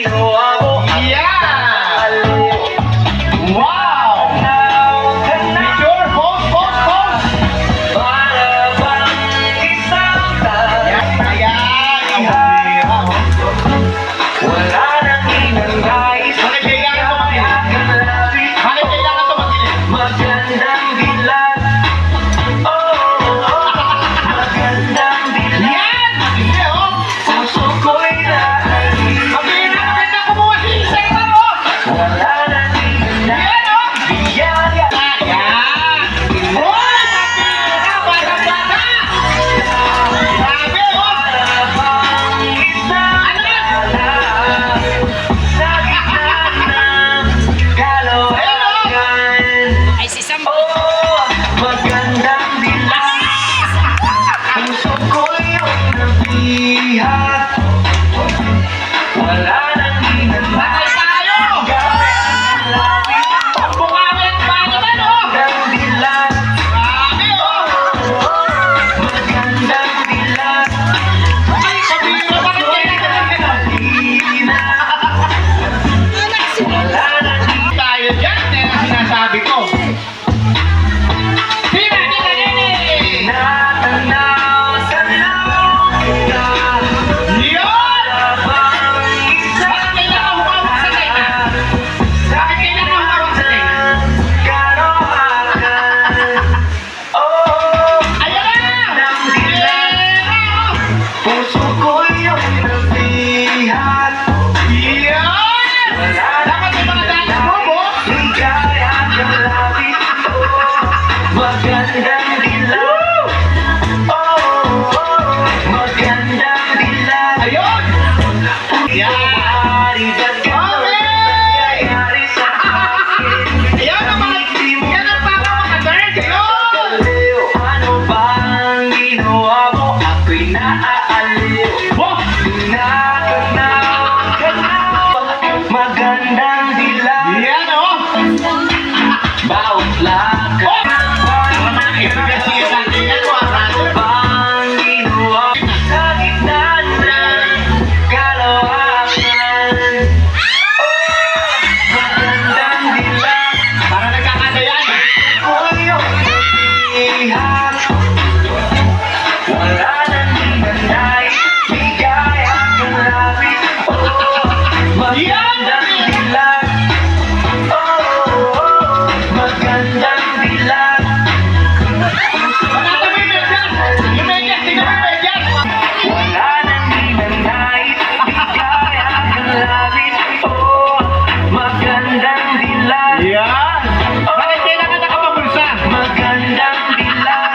ginawa mo. Yeah! Wow! Picture, pose, pose, pose! Para bang isang Ayan, ayan! Ang bira, oh. wala nang inangais. Bakit kailangan ito magdilim? Bakit kailangan ito magdilim? Magandang dilag. Oh, magandang dilag. Yan! Hindi, oh! Puso ko'y nahalik. Mabira, maganda kumuha si Isay pa, oh! Wala nang inangais. Yan, oh! Biyaya. Ayan! Hoy! Mabira! Bata-bata! Grabe, oh! Para bang isang dilag. Sa gitna ng kalokohan. Ay, si Sam. Oh, magandang dilag. Puso ko'y nabihat. Wala nang Bakit hinanay. tayo? Ang bukawin pa naman, oh! Magandang dilag. Grabe, oh! Magandang dilag. Ay, mabira! Bakit kailangan ito? Mahina. Wala nang Tayo dyan, yan ang sinasabi ko. Tira, tira, tira! natanaw sa luna. Yun! Habang isang Bakit kailangan humawak sa tenga? Bakit kailangan humawak sa tenga? kalokohan. Oh, Ayan na! Pera, oh! puso ko'y nabihat. Yan! Dapat may mga dance move, oh! Ligaya ng lapit ko. Magandang dilag. Oh, magandang dilag. Ayun! Yan! Wari ba't ganun nangyayari sa akin? Ayan ang mga... Yan ang para mga girls, ayun! Aliw, ano bang ginawa mo? Ako'y naaaliw. Oh! Nakanaw ka na. Magandang dilag. Yan, oh! Bawat lakad ng Ibigay siya sa akin yan, oh, ano bang ginawa sa gitna ng kalokohan? Oh, magandang dilag. Para nagkakadayan. Iyong ihat. Wala nang hinanay. Ligaya ng lapit. Oh, magandang dilag. Oh, magandang dilag. Panata mo yung medyas! Yung medyas, tingnan mo yung medyas! Wala nang hinanay. Ligaya ng lapit. Oh, magandang dilag. Yan! Bakit kailangan nakapabulsa? Magandang dilag.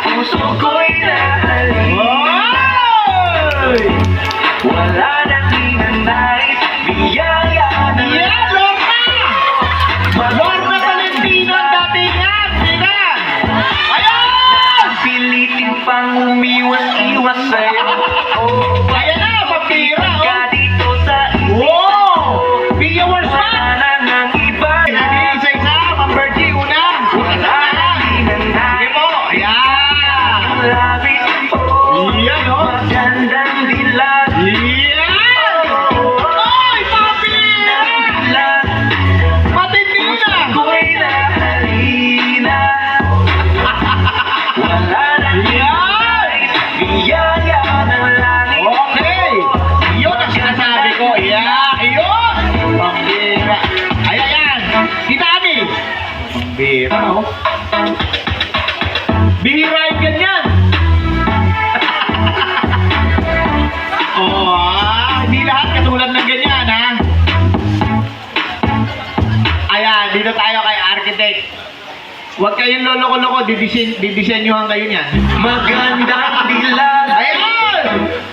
Puso ko'y nahalik. Oy! Wala nang hinanay. Biyaya ng Yan, Lorna! Lorna Valentino ang datingan! Tingnan! Ayun! pilitin pang umiwas-iwas sa'yo. Oh, Ayan na, mapira, ka oh! dito sa Wow! Viewers pa! wala nang iba na. Isa-isa, Ma'am Bertie, una! Wala nang hinanay. Sige po, ayan! Lapit. Oh, Yan, oh! magandang dilag. Yan! Oy, mapira! Dilag. Matindi na! Ko'y nahalina. Wala nang Yan! biyaya ng langit. Okay! Yun ang sinasabi ko. Yeah! Yun! Pambira. Ay, ayan! Tita Ami! Pambira, oh. Bihira yung ganyan! Oh, hindi lahat katulad ng ganyan, ha? Ayan, dito tayo kay architect. Huwag kayong loloko-loko, didisenyohan kayo niyan. Magandang dilag. Ayan!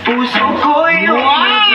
Puso ko'y Wow!